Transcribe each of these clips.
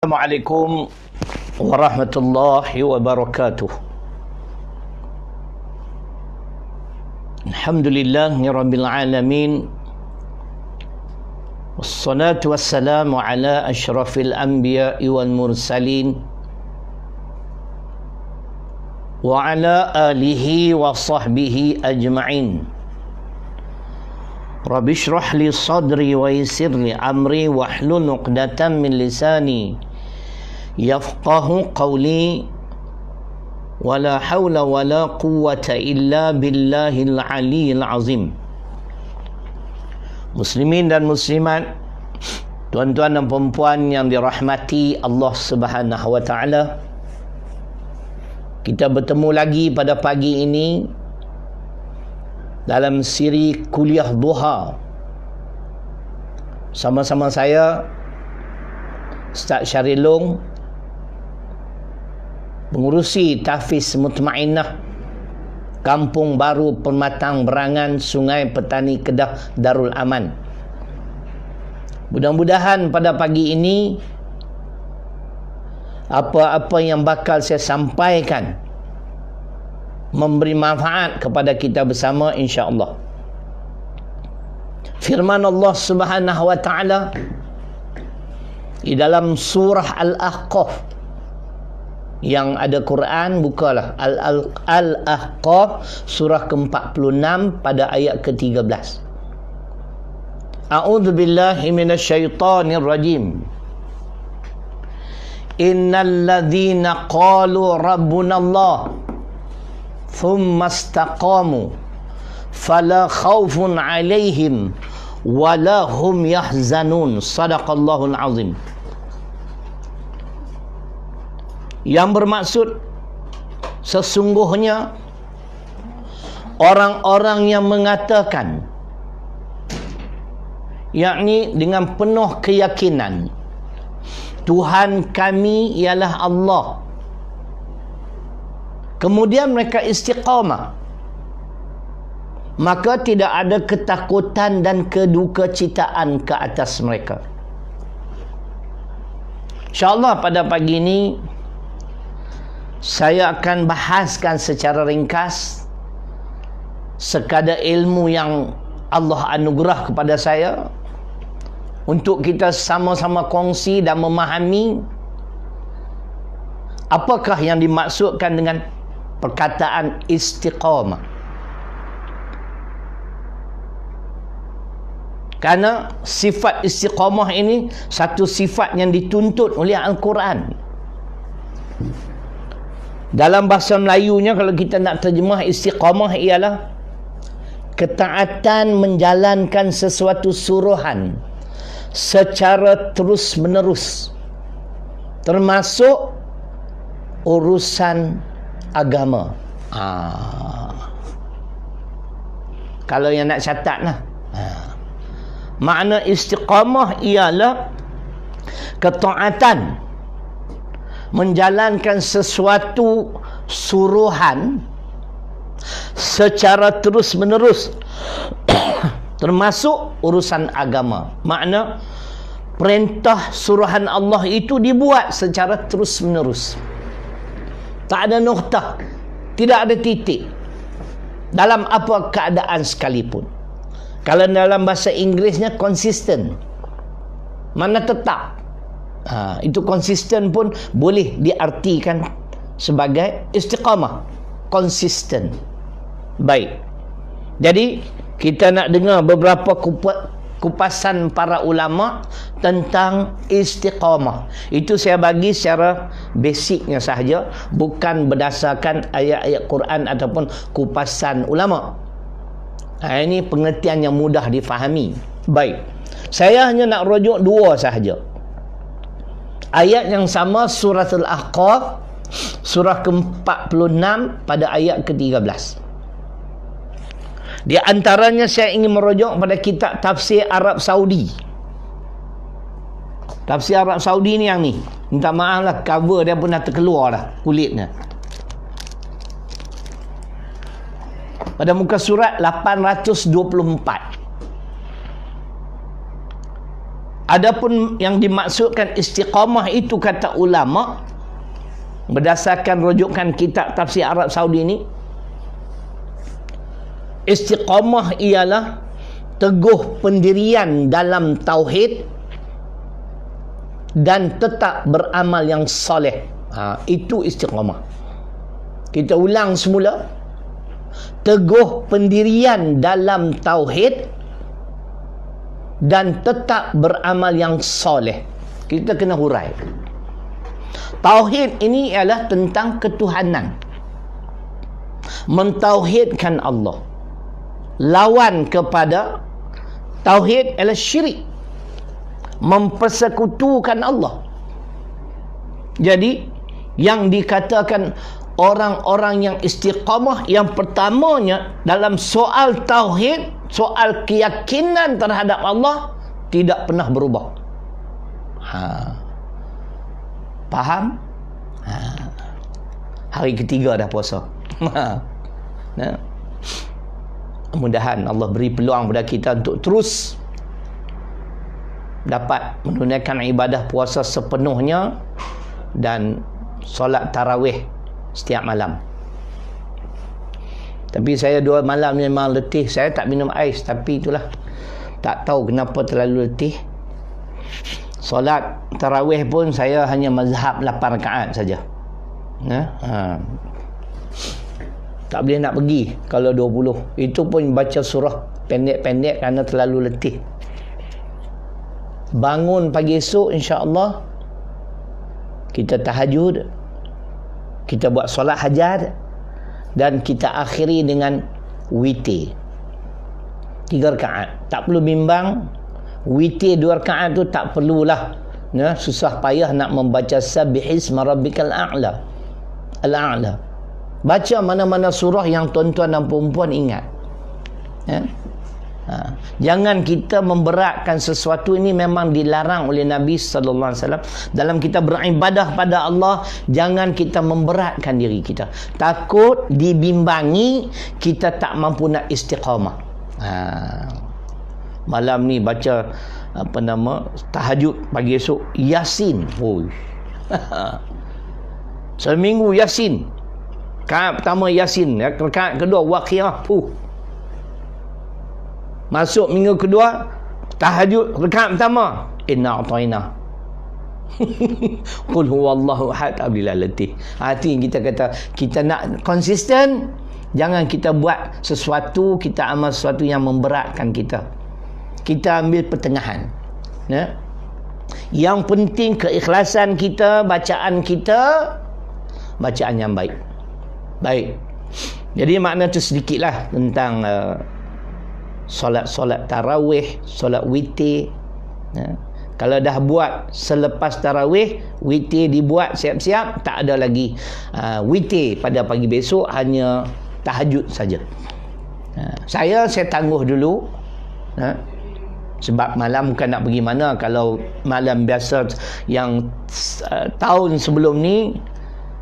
Assalamualaikum warahmatullahi wabarakatuh. Alhamdulillahi rabbil alamin. Wassalatu wassalamu ala asyrafil anbiya'i wal mursalin wa ala alihi wa sahbihi ajma'in. Rabbi shrah li sadri wa yassir li amri wahlul 'uqdatam min lisani yafqahu qawli wala hawla wala quwwata illa billahil aliyyil azim. Muslimin dan muslimat, tuan-tuan dan puan-puan yang dirahmati Allah Subhanahu wa taala, kita bertemu lagi pada pagi ini dalam siri kuliah duha sama-sama saya Ustaz Syarilong, pengurusi Tahfiz Mutmainnah Kampung Baru Pematang Berangan, Sungai Petani Kedah, Darul Aman. Mudah-mudahan pada pagi ini apa-apa yang bakal saya sampaikan memberi manfaat kepada kita bersama, insya-Allah. Firman Allah Subhanahu wa taala di dalam surah Al-Ahqaf, yang ada Quran, bukalah Al-Ahqaf surah ke-46 pada ayat ke-13. A'udzu billahi minasyaitonir rajim. Innal ladzina qalu rabbunallah thumma istaqamu fala khaufun 'alaihim wala hum yahzanun. Shadaqallahul azim. Yang bermaksud, sesungguhnya orang-orang yang mengatakan, yakni dengan penuh keyakinan, Tuhan kami ialah Allah, kemudian mereka istiqamah, maka tidak ada ketakutan dan kedukecitaan ke atas mereka. InsyaAllah pada pagi ini saya akan bahaskan secara ringkas sekadar ilmu yang Allah anugerah kepada saya untuk kita sama-sama kongsi dan memahami apakah yang dimaksudkan dengan perkataan istiqamah. Karena sifat istiqamah ini satu sifat yang dituntut oleh Al-Quran. Dalam bahasa Melayunya, kalau kita nak terjemah istiqamah, ialah ketaatan menjalankan sesuatu suruhan secara terus menerus, termasuk urusan agama. Kalau yang nak catat lah, makna istiqamah ialah ketaatan menjalankan sesuatu suruhan secara terus menerus termasuk urusan agama. Makna perintah suruhan Allah itu dibuat secara terus menerus, tak ada noktah, tidak ada titik, dalam apa keadaan sekalipun. Kalau dalam bahasa Inggerisnya konsisten, mana tetap. Itu konsisten pun boleh diartikan sebagai istiqamah, konsisten. Baik, jadi kita nak dengar beberapa kupasan para ulama tentang istiqamah. Itu saya bagi secara basicnya sahaja, bukan berdasarkan ayat-ayat Quran ataupun kupasan ulama. Ini pengertian yang mudah difahami. Baik, saya hanya nak rujuk dua sahaja. Ayat yang sama, surah Al-Ahqaf surah ke-46 pada ayat ke-13. Di antaranya saya ingin merujuk pada kitab tafsir Arab Saudi. Tafsir Arab Saudi ni yang ni, minta maaf lah, cover dia pun dah terkeluar dah kulitnya. Pada muka surat 824. Adapun yang dimaksudkan istiqamah itu, kata ulama berdasarkan rujukan kitab tafsir Arab Saudi ni, istiqamah ialah teguh pendirian dalam tauhid dan tetap beramal yang soleh. Itu istiqamah. Kita ulang semula. Teguh pendirian dalam tauhid dan tetap beramal yang soleh. Kita kena hurai. Tauhid ini ialah tentang ketuhanan, mentauhidkan Allah. Lawan kepada tauhid ialah syirik, mempersekutukan Allah. Jadi yang dikatakan orang-orang yang istiqamah, yang pertamanya dalam soal tauhid, soal keyakinan terhadap Allah, tidak pernah berubah. Faham? Hari ketiga dah puasa. Mudah-mudahan Allah beri peluang kepada kita untuk terus dapat menunaikan ibadah puasa sepenuhnya dan solat tarawih setiap malam. Tapi saya 2 malam memang letih. Saya tak minum ais, tapi itulah, tak tahu kenapa terlalu letih. Solat tarawih pun saya hanya mazhab 8 rakaat saja. Tak boleh nak pergi kalau 20. Itu pun baca surah pendek-pendek kerana terlalu letih. Bangun pagi esok, insya-Allah kita tahajud, kita buat solat hajat, dan kita akhiri dengan witir 3 rakaat. Tak perlu bimbang. Witir 2 rakaat tu tak perlulah susah payah nak membaca sabbihisma rabbikal a'la, al-a'la. Baca mana-mana surah yang tuan-tuan dan perempuan ingat. Jangan kita memberatkan sesuatu. Ini memang dilarang oleh Nabi sallallahu alaihi wasallam. Dalam kita beribadah pada Allah, jangan kita memberatkan diri kita. Takut dibimbangi, kita tak mampu nak istiqamah. Malam ni baca tahajud, pagi esok Yasin. Seminggu Yasin. Rakaat pertama Yasin, rakaat kedua Waqiah. Masuk minggu kedua tahajud, rakaat pertama inna a'tayna. Qul huwallahu ahad. Alhamdulillah letih. Hati kita kata kita nak konsisten. Jangan kita buat sesuatu, kita amal sesuatu yang memberatkan kita. Kita ambil pertengahan. Yang penting keikhlasan kita, bacaan kita, bacaan yang baik. Baik. Jadi makna tu sedikitlah tentang solat tarawih, solat witir. Kalau dah buat selepas tarawih, witir dibuat siap-siap, tak ada lagi witir pada pagi besok, hanya tahajud saja. Saya tangguh dulu. Sebab malam bukan nak pergi mana. Kalau malam biasa yang tahun sebelum ni,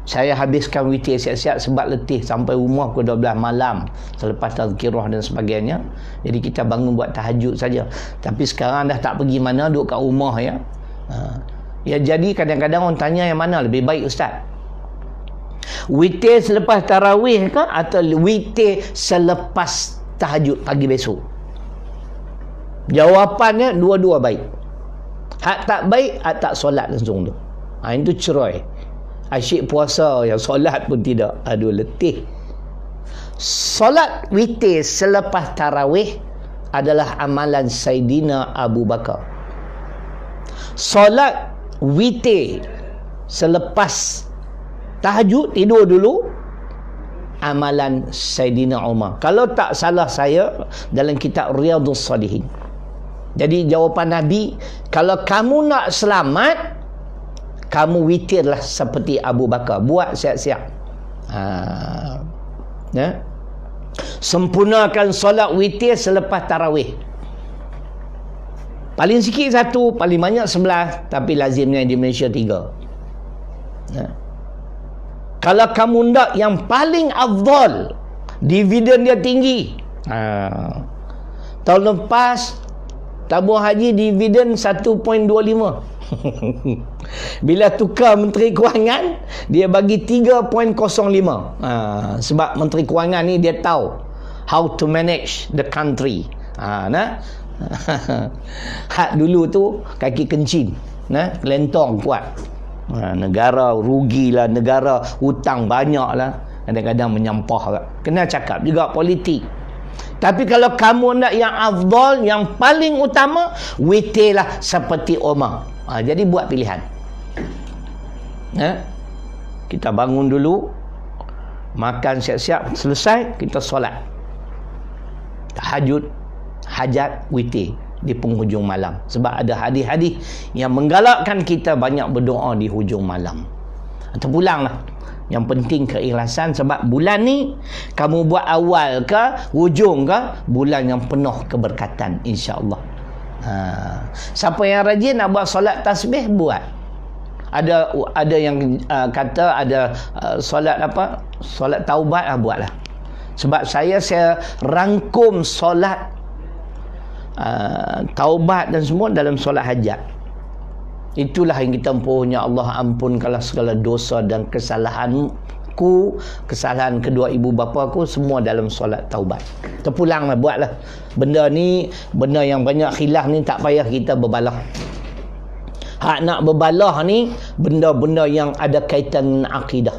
saya habiskan witir siap-siap sebab letih sampai rumah pukul 12 malam selepas tazkirah dan sebagainya. Jadi kita bangun buat tahajud saja. Tapi sekarang dah tak pergi mana, duduk kat rumah ya. Ya, jadi kadang-kadang orang tanya yang mana lebih baik ustaz? Witir selepas tarawih ke atau witir selepas tahajud pagi besok? Jawapannya dua-dua baik. Hak tak baik, hak tak solat langsung tu. Itu cerai. Asyik puasa, yang solat pun tidak. Aduh, letih. Solat witir selepas tarawih adalah amalan Saidina Abu Bakar. Solat witir selepas tahajud, tidur dulu, amalan Saidina Umar. Kalau tak salah saya, dalam kitab Riyadhus Shalihin. Jadi jawapan Nabi, kalau kamu nak selamat, kamu witirlah seperti Abu Bakar. Buat siap-siap. Sempurnakan solat witir selepas tarawih. Paling sikit 1, paling banyak 11, tapi lazimnya di Malaysia 3. Kalau kamu nak yang paling afdal, dividen dia tinggi. Tahun lepas tabung haji dividen 1.25. Bila tukar Menteri Kewangan, dia bagi 3.05. Sebab Menteri Kewangan ni dia tahu how to manage the country. Hak dulu tu kaki kencing, lentong kuat. Negara rugilah, negara hutang banyaklah, kadang-kadang menyampah. Kena cakap juga politik. Tapi kalau kamu nak yang afdal, yang paling utama, witirlah seperti Umar. Jadi buat pilihan. Kita bangun dulu, makan siap-siap, selesai kita solat tahajud, hajat, witir di penghujung malam. Sebab ada hadis-hadis yang menggalakkan kita banyak berdoa di hujung malam. Atau pulanglah. Yang penting keikhlasan, sebab bulan ni kamu buat awal ke hujung ke, bulan yang penuh keberkatan, insya-Allah. Siapa yang rajin nak buat solat tasbih, buat. Ada yang kata ada solat apa? Solat taubat, buatlah. Sebab saya rangkum solat taubat dan semua dalam solat hajat. Itulah yang kita punya Allah ampunkanlah segala dosa dan kesalahanku, kesalahan kedua ibu bapa aku, semua dalam solat taubat. Terpulanglah, buatlah. Benda ni, benda yang banyak khilaf ni, tak payah kita berbalah. Hak nak berbalah ni benda-benda yang ada kaitan dengan akidah.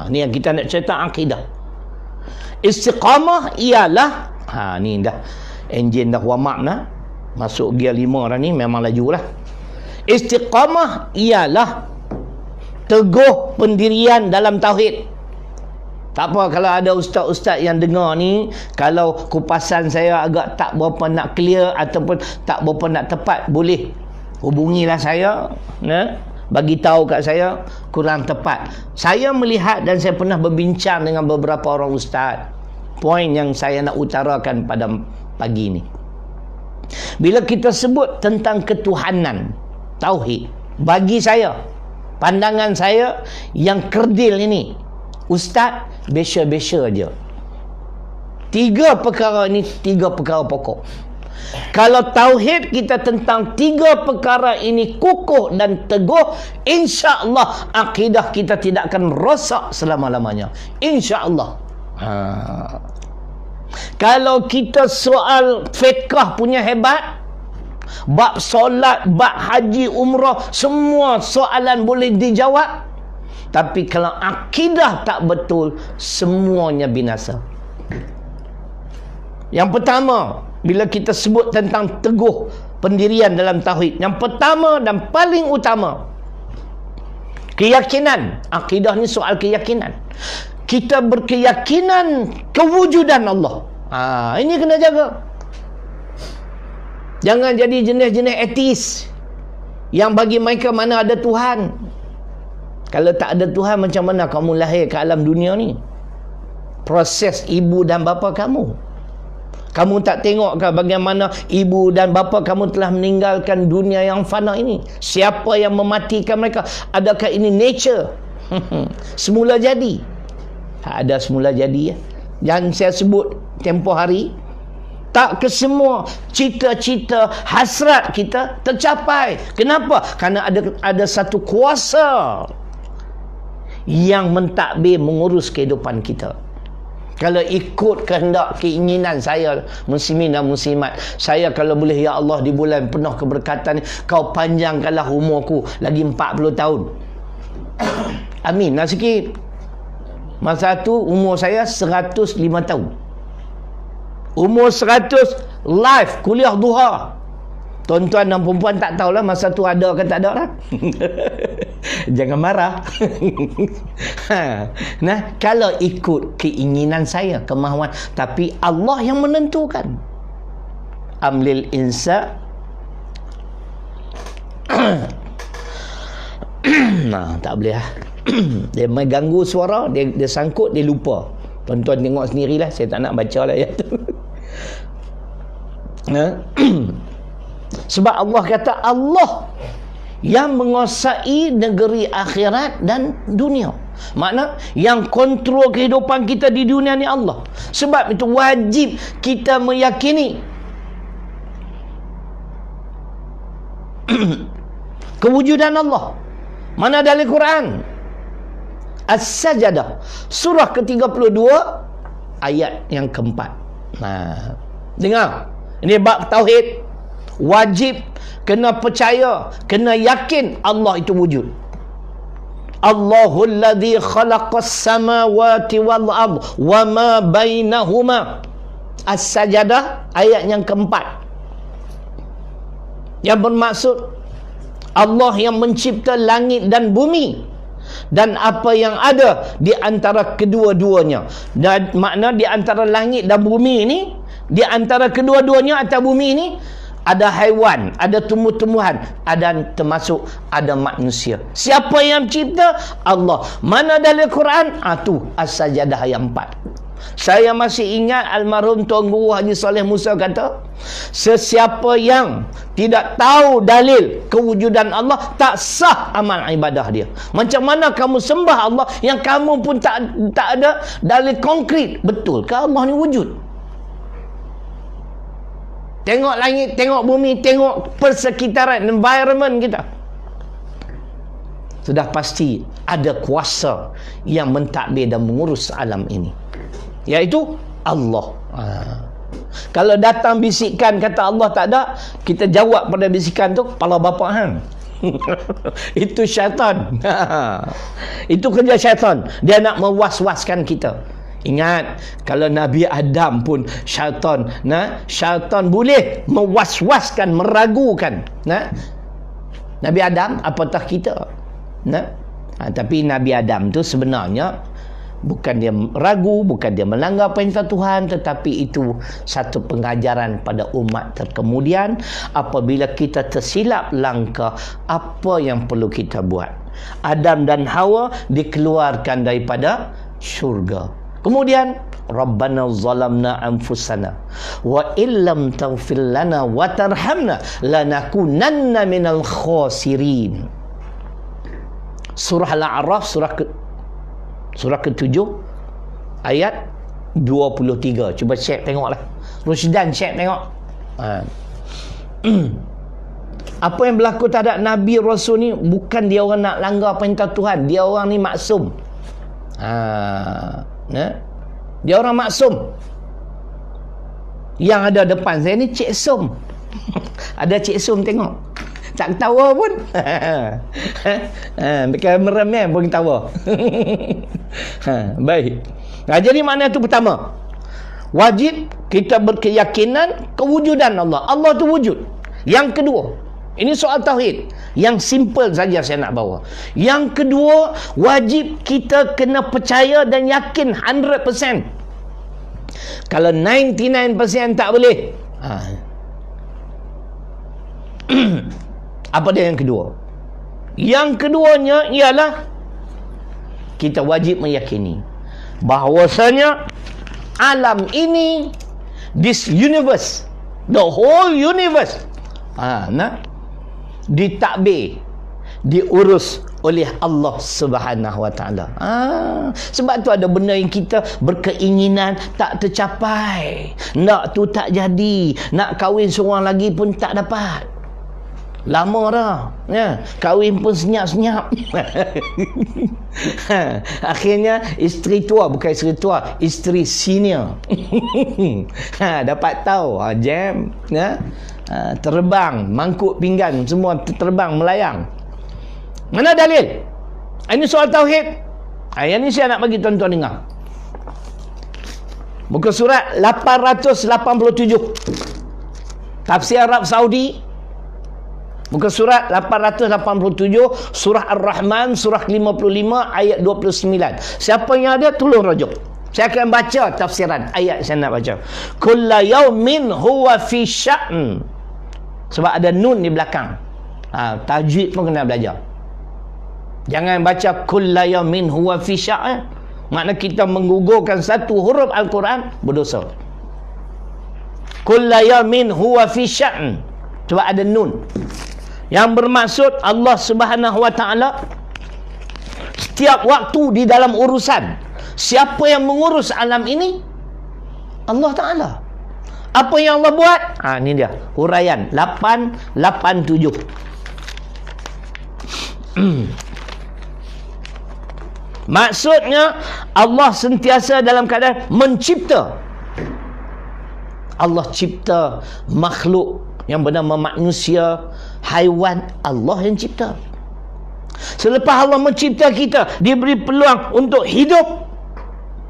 Ni yang kita nak cerita, akidah. Istiqamah ialah ni dah enjin dah warm up dah. Masuk gear 5 dah ni, memang lajulah. Istiqamah ialah teguh pendirian dalam tauhid. Tak apa kalau ada ustaz-ustaz yang dengar ni, kalau kupasan saya agak tak berapa nak clear ataupun tak berapa nak tepat, boleh hubungilah saya, bagi tahu kat saya kurang tepat. Saya melihat dan saya pernah berbincang dengan beberapa orang ustaz. Poin yang saya nak utarakan pada pagi ni, bila kita sebut tentang ketuhanan, tauhid, bagi saya, pandangan saya yang kerdil ini, ustaz besya-besya je. 3 perkara ini, 3 perkara pokok. Kalau tauhid kita tentang 3 perkara ini kukuh dan teguh, insya-Allah akidah kita tidak akan rosak selama-lamanya, insya-Allah. Kalau kita soal fiqh punya hebat, bab solat, bab haji, umrah, semua soalan boleh dijawab. Tapi kalau akidah tak betul, semuanya binasa. Yang pertama, bila kita sebut tentang teguh pendirian dalam tauhid, yang pertama dan paling utama, keyakinan. Akidah ni soal keyakinan. Kita berkeyakinan kewujudan Allah. Ini kena jaga. Jangan jadi jenis-jenis etis yang bagi mereka mana ada Tuhan. Kalau tak ada Tuhan, macam mana kamu lahir ke alam dunia ni? Proses ibu dan bapa kamu. Kamu tak tengok ke bagaimana ibu dan bapa kamu telah meninggalkan dunia yang fana ini? Siapa yang mematikan mereka? Adakah ini nature? Semula jadi. Ada semula jadi, yang saya sebut tempoh hari. Tak ke semua cita-cita hasrat kita tercapai. Kenapa? Kerana ada satu kuasa yang mentadbir, mengurus kehidupan kita. Kalau ikut kehendak keinginan saya, muslimin dan muslimat, saya kalau boleh, ya Allah, di bulan penuh keberkatan ni, kau panjangkanlah umurku lagi 40 tahun. Amin. Nak sikit. Masa tu umur saya 105 tahun. Umur 100 live kuliah duha. Tuan-tuan dan perempuan tak tahulah masa tu ada ke tak ada lah. Jangan marah. Nah, kalau ikut keinginan saya, kemahuan, tapi Allah yang menentukan. Amlil insa. Nah, tak boleh lah. Dia main ganggu suara, dia sangkut, dia lupa. Tuan-tuan tengok sendirilah, saya tak nak baca lah ayat tu. Sebab Allah kata, Allah yang menguasai negeri akhirat dan dunia. Makna yang kontrol kehidupan kita di dunia ni Allah. Sebab itu wajib kita meyakini kewujudan Allah. Mana dalil Quran? As-Sajdah, surah ke-32 ayat yang keempat. Nah, dengar. Ini bab tauhid. Wajib kena percaya, kena yakin Allah itu wujud. Allahul ladzi khalaqas samawati wal ard wa ma bainahuma. As-Sajdah ayat yang keempat. Yang bermaksud Allah yang mencipta langit dan bumi dan apa yang ada di antara kedua-duanya. Dan makna di antara langit dan bumi ini, di antara kedua-duanya atas bumi ini ada haiwan, ada tumbuh-tumbuhan, ada termasuk ada manusia. Siapa yang cipta? Allah. Mana dalil Quran? Tu As-Sajdah ayat 4. Saya masih ingat almarhum Tuan Guru Haji Saleh Musa kata, sesiapa yang tidak tahu dalil kewujudan Allah, tak sah amal ibadah dia. Macam mana kamu sembah Allah yang kamu pun tak ada dalil konkret? Betul ke Allah ni wujud? Tengok langit, tengok bumi, tengok persekitaran, environment kita. Sudah pasti ada kuasa yang mentadbir dan mengurus alam ini, iaitu Allah. Kalau datang bisikan kata Allah tak ada, kita jawab pada bisikan tu, kepala bapa hang. Itu syaitan. Itu kerja syaitan. Dia nak mewas-waskan kita. Ingat, kalau Nabi Adam pun syaitan, syaitan boleh mewas-waskan, meragukan. Nabi Adam apatah kita. Tapi Nabi Adam tu sebenarnya bukan dia ragu, bukan dia melanggar perintah Tuhan, tetapi itu satu pengajaran pada umat terkemudian. Apabila kita tersilap langkah, apa yang perlu kita buat? Adam dan Hawa dikeluarkan daripada syurga. Kemudian Rabbana zalamna anfusana wa illam taghfir lana wa tarhamna lanakunanna minal khasirin. Surah Al-A'raf, surah ke-7 ayat 23. Cuba check tengoklah. Rusdan check tengok. Apa yang berlaku terhadap Nabi Rasul ni, bukan dia orang nak langgar perintah Tuhan, dia orang ni maksum. Dia orang maksum. Yang ada depan saya ni Cik Som. Ada Cik Som tengok, tak ketawa pun. Kamera man pun ketawa. Baik. Jadi makna itu pertama, wajib kita berkeyakinan kewujudan Allah. Allah tu wujud. Yang kedua, ini soal tauhid yang simple saja saya nak bawa. Yang kedua, wajib kita kena percaya dan yakin 100%. Kalau 99% tak boleh. Apa dia yang kedua? Yang keduanya ialah kita wajib meyakini bahawasanya alam ini, this universe, the whole universe, ditadbir, diurus oleh Allah Subhanahu Wa Taala. Sebab tu ada benda yang kita berkeinginan tak tercapai, nak tu tak jadi, nak kahwin seorang lagi pun tak dapat. Lama dah, kahwin pun senyap-senyap. Akhirnya isteri tua, bukan isteri tua, isteri senior. Dapat tahu, jam, terbang, mangkuk pinggan semua terbang melayang. Mana dalil? Ini soal tauhid. Yang ni saya nak bagi tuan-tuan dengar. Muka surat 887, Tafsir Arab Saudi. Muka surat 887, surah Ar-Rahman, surah 55 ayat 29. Siapa yang ada tolong rujuk. Saya akan baca tafsiran ayat saya nak baca. Kullu yaumin huwa fi sya'n. Sebab ada nun di belakang. Tajwid pun kena belajar. Jangan baca kullu yaumin huwa fi sya'n. Makna kita menggugurkan satu huruf Al-Quran, berdosa. Kullu yaumin huwa fi sya'n. Sebab ada nun. Yang bermaksud Allah Subhanahu Wa Taala setiap waktu di dalam urusan. Siapa yang mengurus alam ini? Allah Ta'ala. Apa yang Allah buat? Ini dia huraian 887. Maksudnya Allah sentiasa dalam keadaan mencipta. Allah cipta makhluk yang bernama manusia, haiwan, Allah yang cipta. Selepas Allah mencipta kita, diberi peluang untuk hidup.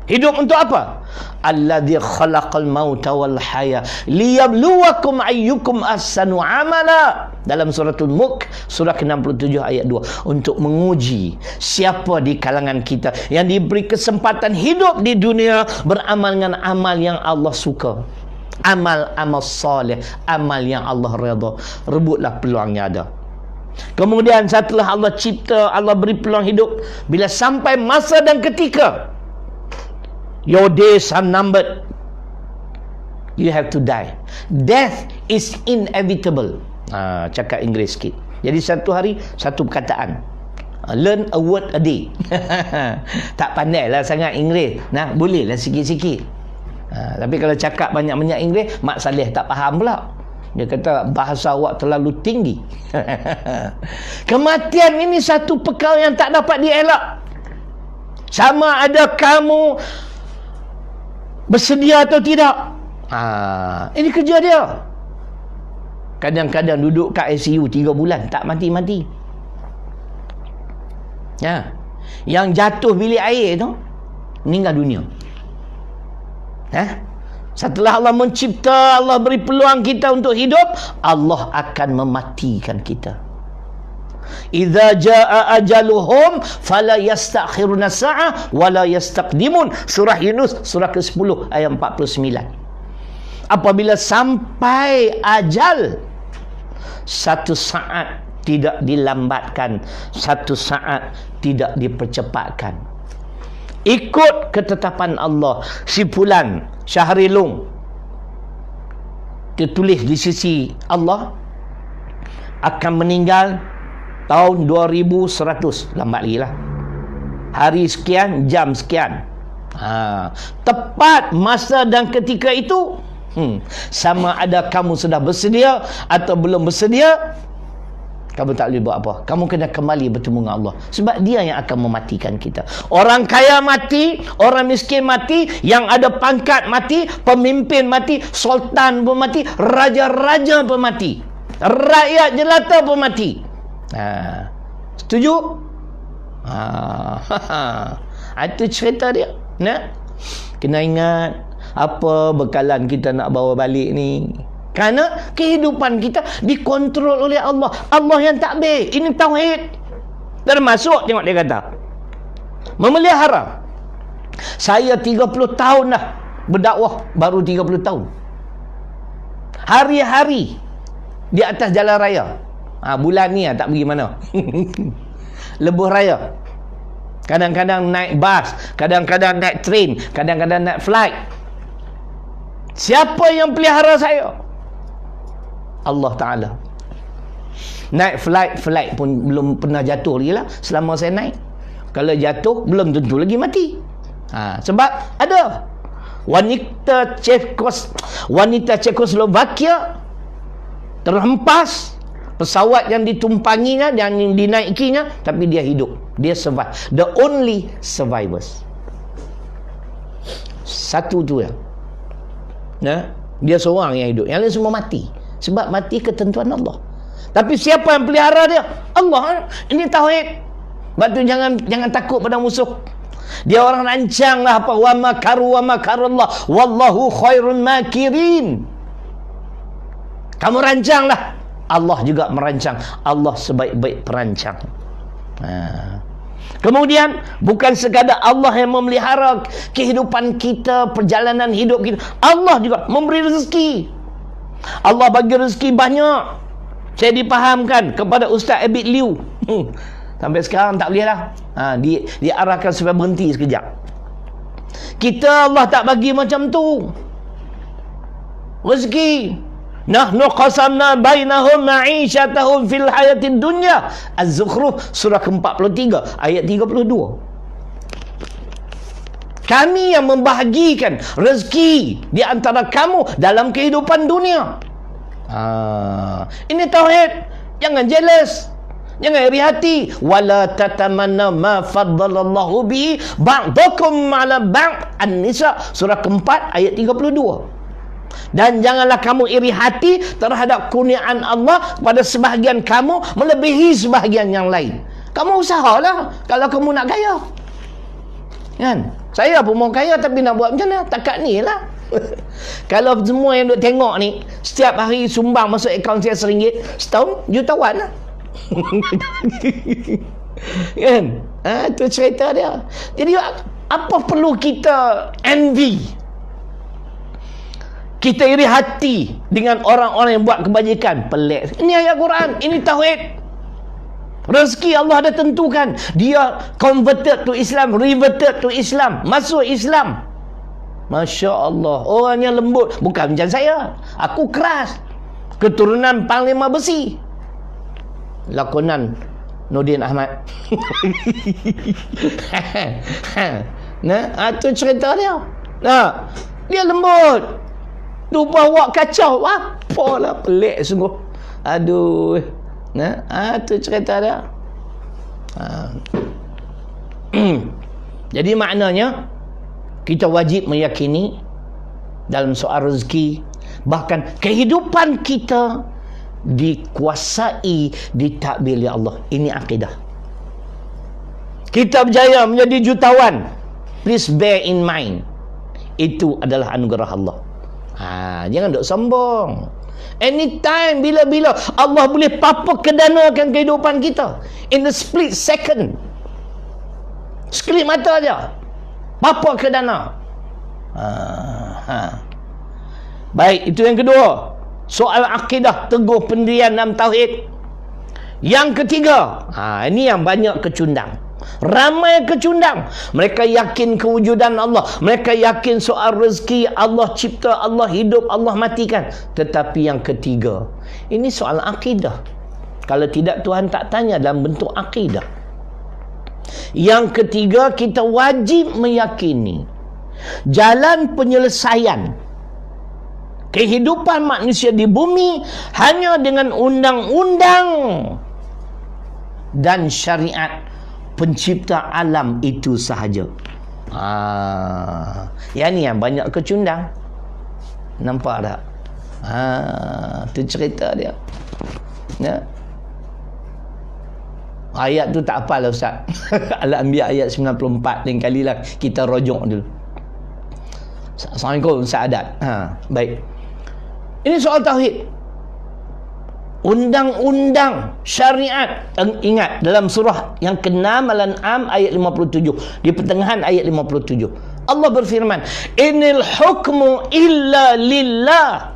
Hidup untuk apa? Alladzi khalaqal mauta wal haya liyabluwakum ayyukum ahsanu amala. Dalam suratul Mulk, surah ke-67 ayat 2. Untuk menguji siapa di kalangan kita yang diberi kesempatan hidup di dunia beramal dengan amal yang Allah suka. Amal soleh, amal yang Allah redha. Rebutlah peluangnya ada. Kemudian setelah Allah cipta, Allah beri peluang hidup, bila sampai masa dan ketika your days are numbered, you have to die. Death is inevitable. Cakap Inggeris sikit. Jadi satu hari satu perkataan. Learn a word a day. Tak pandai lah sangat Inggeris. Nah, boleh lah sikit-sikit. Tapi kalau cakap banyak-banyak Inggeris, Mak Saleh tak faham pula. Dia kata bahasa awak terlalu tinggi. Kematian ini satu perkara yang tak dapat dielak. Sama ada kamu bersedia atau tidak. Ini kerja dia. Kadang-kadang duduk kat ICU 3 bulan tak mati-mati. Yang jatuh bilik air tu meninggal dunia. Setelah Allah mencipta, Allah beri peluang kita untuk hidup, Allah akan mematikan kita. Idza jaa ajaluhum fala yastakhiruna sa'ah wala yastaqdimun. Surah Yunus surah ke-10 ayat 49. Apabila sampai ajal, satu saat tidak dilambatkan, satu saat tidak dipercepatkan. Ikut ketetapan Allah. Si fulan Syahrilung tertulis di sisi Allah akan meninggal tahun 2100. Lambat lagi lah. Hari sekian, jam sekian. Tepat masa dan ketika itu, sama ada kamu sudah bersedia atau belum bersedia, kamu tak boleh buat apa. Kamu kena kembali bertemu dengan Allah. Sebab dia yang akan mematikan kita. Orang kaya mati, orang miskin mati, yang ada pangkat mati, pemimpin mati, sultan pun mati, raja-raja pun mati, rakyat jelata pun mati. Setuju? Itu cerita dia. Kena ingat apa bekalan kita nak bawa balik ni. Kerana kehidupan kita dikontrol oleh Allah. Allah yang takbir. Ini tauhid. Termasuk, tengok dia kata, memelihara. Saya 30 tahun dah berdakwah, baru 30 tahun. Hari-hari di atas jalan raya. Bulan ni tak pergi mana. Lebuh raya. Kadang-kadang naik bas, kadang-kadang naik train, kadang-kadang naik flight. Siapa yang pelihara saya? Allah Ta'ala. Naik flight pun belum pernah jatuh lagi lah selama saya naik. Kalau jatuh belum tentu lagi mati. Sebab ada wanita Czechoslovakia terhempas, pesawat yang ditumpanginya dan yang dinaikinya, tapi dia hidup, dia survive. The only survivors. Satu tu ya. Dia seorang yang hidup, yang lain semua mati. Sebab mati ketentuan Allah. Tapi siapa yang pelihara dia? Allah. Ini tauhid. Sebab tu jangan takut pada musuh. Dia orang rancang lah apa, wa makaru wa makarullah wallahu khairun makirin. Kamu rancang lah, Allah juga merancang. Allah sebaik-baik perancang. Kemudian bukan sekadar Allah yang memelihara kehidupan kita, perjalanan hidup kita, Allah juga memberi rezeki. Allah bagi rezeki banyak. Saya dipahamkan kepada Ustaz Abid Liu. Sampai sekarang tak boleh lah. Diarahkan supaya berhenti sekejap. Kita Allah tak bagi macam tu rezeki. Nahnu qasamna bainahum ma'isyatahum fil hayatid dunya. Az-Zukhruf surah ke-43 ayat 32. Kami yang membahagikan rezeki di antara kamu dalam kehidupan dunia. Ini tauhid. Jangan jealous. Jangan iri hati. Wala tatamanna ma faddalallahu bihi ba'dakum 'ala ba'd. An-Nisa surah keempat ayat 32. Dan janganlah kamu iri hati terhadap kurniaan Allah pada sebahagian kamu melebihi sebahagian yang lain. Kamu usahalah kalau kamu nak kaya. Kan? Saya pun mau kaya tapi nak buat macam mana? Takat ni lah. Kalau semua yang duk tengok ni setiap hari sumbang masuk akaun saya RM1, setahun jutawan lah. Kan? Itu cerita dia. Jadi apa perlu kita envy? Kita iri hati dengan orang-orang yang buat kebajikan. Pelik. Ini ayat Quran, ini tauhid. Rezeki Allah dah tentukan. Dia converted to Islam, reverted to Islam, masuk Islam. Masya Allah. Orangnya lembut. Bukan macam saya. Aku keras. Keturunan Panglima Besi. Lakonan Nordin Ahmad. Nah, itu cerita dia. Nah, dia lembut. Lupa awak kacau. Apalah, pelik sungguh. Aduh. Nah, itu cerita dia. Jadi maknanya kita wajib meyakini dalam soal rezeki, bahkan kehidupan kita dikuasai, ditadbir oleh Allah. Ini akidah. Kita berjaya menjadi jutawan, please bear in mind, itu adalah anugerah Allah. Jangan duk sombong. Anytime, bila-bila Allah boleh papa kedanakan kehidupan kita in the split second. Sekelip mata aja papa kedana. Baik, itu yang kedua, soal akidah, teguh pendirian dalam tauhid. Yang ketiga, ini yang banyak kecundang. Ramai kecundang. Mereka yakin kewujudan Allah, mereka yakin soal rezeki, Allah cipta, Allah hidup, Allah matikan. Tetapi yang ketiga, ini soal akidah. Kalau tidak, Tuhan tak tanya dalam bentuk akidah. Yang ketiga, kita wajib meyakini jalan penyelesaian kehidupan manusia di bumi hanya dengan undang-undang dan syariat pencipta alam itu sahaja. Yang ni yang banyak kecundang. Nampak tak? Itu cerita dia. Ya. Ayat tu tak hafal lah Ustaz. Al-Anbiya ayat 94. Lain kali lah kita rojok dulu. Assalamualaikum Ustaz Adat. Baik. Ini soal tauhid. Undang-undang syariat. Ingat, dalam surah yang ke-6 Al-An'am ayat 57, di pertengahan ayat 57, Allah berfirman, Inil hukmu illa lillah.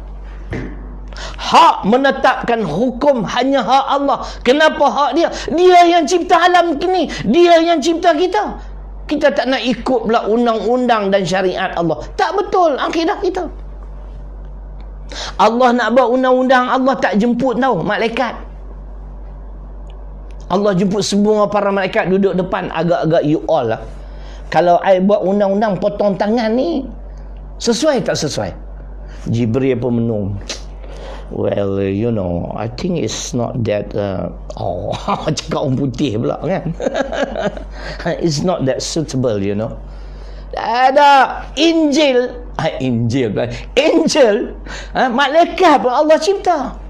Hak menetapkan hukum hanya hak Allah. Kenapa hak dia? Dia yang cipta alam ini, dia yang cipta kita. Kita tak nak ikut pula undang-undang dan syariat Allah. Tak betul akidah kita. Allah nak buat undang-undang, Allah tak jemput tahu malaikat. Allah jemput semua para malaikat duduk depan, agak-agak you all lah. Kalau I buat undang-undang potong tangan ni, sesuai tak sesuai? Jibril pun menung. Well, you know, I think it's not that cakap orang putih pula kan. It's not that suitable, you know. Ada Injil, malaikat pun Allah cipta.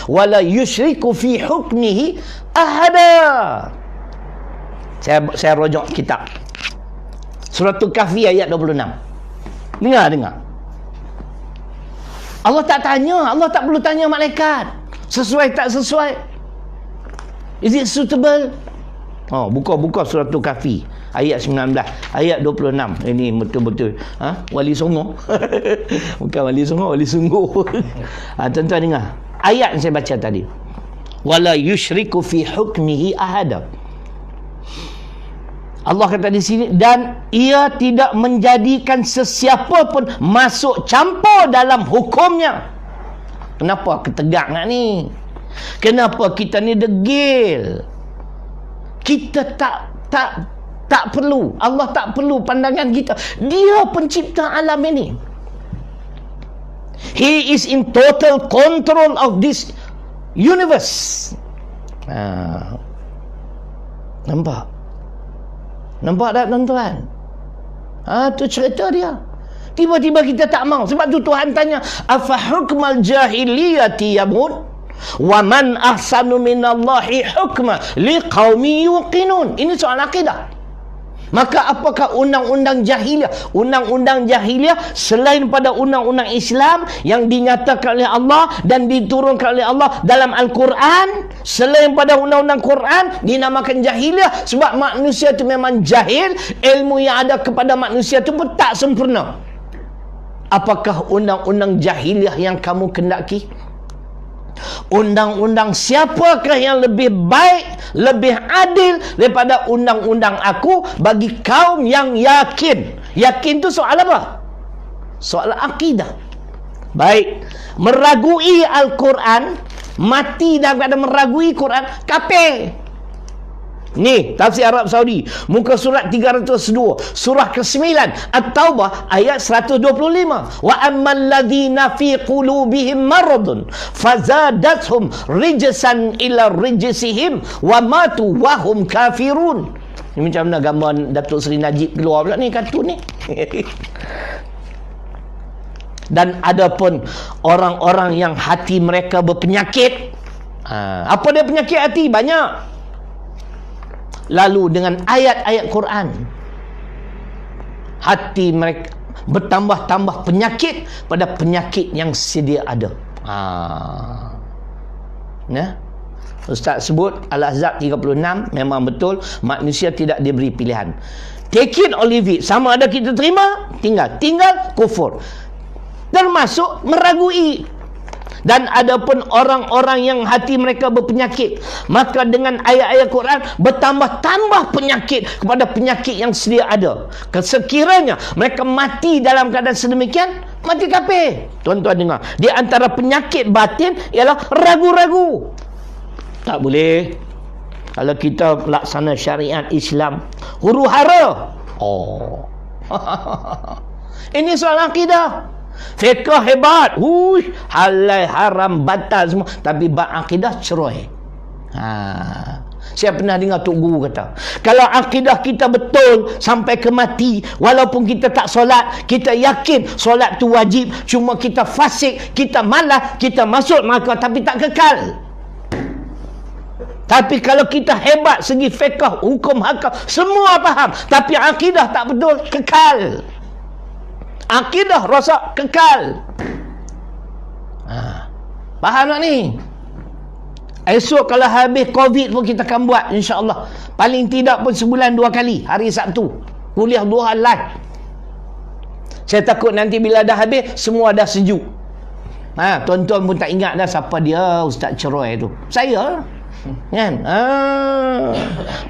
Wala yusyriku fi hukmihi ahada. Saya rojok kitab Suratul Kahfi ayat 26. Dengar. Allah tak tanya, Allah tak perlu tanya malaikat sesuai tak sesuai. Is it suitable? Buka Suratul Kahfi ayat 19, ayat 26. Ini betul-betul wali songo. Bukan wali songo, wali sungguh. Tuan-tuan dengar ayat yang saya baca tadi. Wala yusyriku fi hukmihi ahada. Allah kata di sini, dan ia tidak menjadikan sesiapa pun masuk campur dalam hukumnya. Kenapa ketegak ni? Kenapa kita ni degil? Kita tak perlu, Allah tak perlu pandangan kita. Dia pencipta alam ini. He is in total control of this universe. Nampak? Nampak tak tuan-tuan? Tu cerita dia. Tiba-tiba kita tak mau. Sebab tu Tuhan tanya, afa hukmal jahiliyati yabghun wa man ahsanu minallahi hukma liqaumin yuqinun. Ini soal akidah. Maka apakah undang-undang jahiliyah? Undang-undang jahiliyah selain pada undang-undang Islam yang dinyatakan oleh Allah dan diturunkan oleh Allah dalam Al-Quran, selain pada undang-undang Quran dinamakan jahiliyah sebab manusia itu memang jahil, ilmu yang ada kepada manusia itu pun tak sempurna. Apakah undang-undang jahiliyah yang kamu kendaki? Undang-undang siapakah yang lebih baik, lebih adil daripada undang-undang aku bagi kaum yang yakin? Yakin tu soal apa? Soal akidah. Baik, meragui Al-Quran, mati dalam keadaan meragui Quran, kafir. Ni tafsir Arab Saudi, muka surat 302, surah ke-9 At-Taubah ayat 125. Wa ammal ladzina fi qulubihim maradun fazadathum rijsan ila rijsihim wa matu wa hum kafirun. Ni macam mana gambar Datuk Seri Najib keluar pula ni kartun ni. Dan adapun orang-orang yang hati mereka berpenyakit, apa dia penyakit hati? Banyak. Lalu dengan ayat-ayat Quran, hati mereka bertambah-tambah penyakit pada penyakit yang sedia ada. Ustaz sebut Al-Ahzab 36, memang betul manusia tidak diberi pilihan. Take it or leave it. Sama ada kita terima, tinggal kufur, termasuk meragui. Dan adapun orang-orang yang hati mereka berpenyakit, maka dengan ayat-ayat Quran bertambah-tambah penyakit kepada penyakit yang sedia ada. Sekiranya mereka mati dalam keadaan sedemikian, mati kafir. Tuan-tuan dengar, di antara penyakit batin ialah ragu-ragu. Tak boleh. Kalau kita laksana syariat Islam huru-hara. Ini soal akidah. Fiqh hebat, halal haram batal semua, tapi bab akidah cerai. Saya pernah dengar Tok Guru kata, kalau akidah kita betul sampai ke mati, walaupun kita tak solat, kita yakin solat tu wajib, cuma kita fasik, kita malas, kita masuk neraka tapi tak kekal. Tapi kalau kita hebat segi fiqh, hukum hakam, semua faham, tapi akidah tak betul, kekal. Akidah rosak, kekal. Faham tak ni? Esok kalau habis Covid pun kita akan buat, insya-Allah. Paling tidak pun sebulan 2 kali, hari Sabtu kuliah duha live. Saya takut nanti bila dah habis semua dah sejuk. Tuan-tuan pun tak ingat dah siapa dia Ustaz Ceroy tu. Saya kan?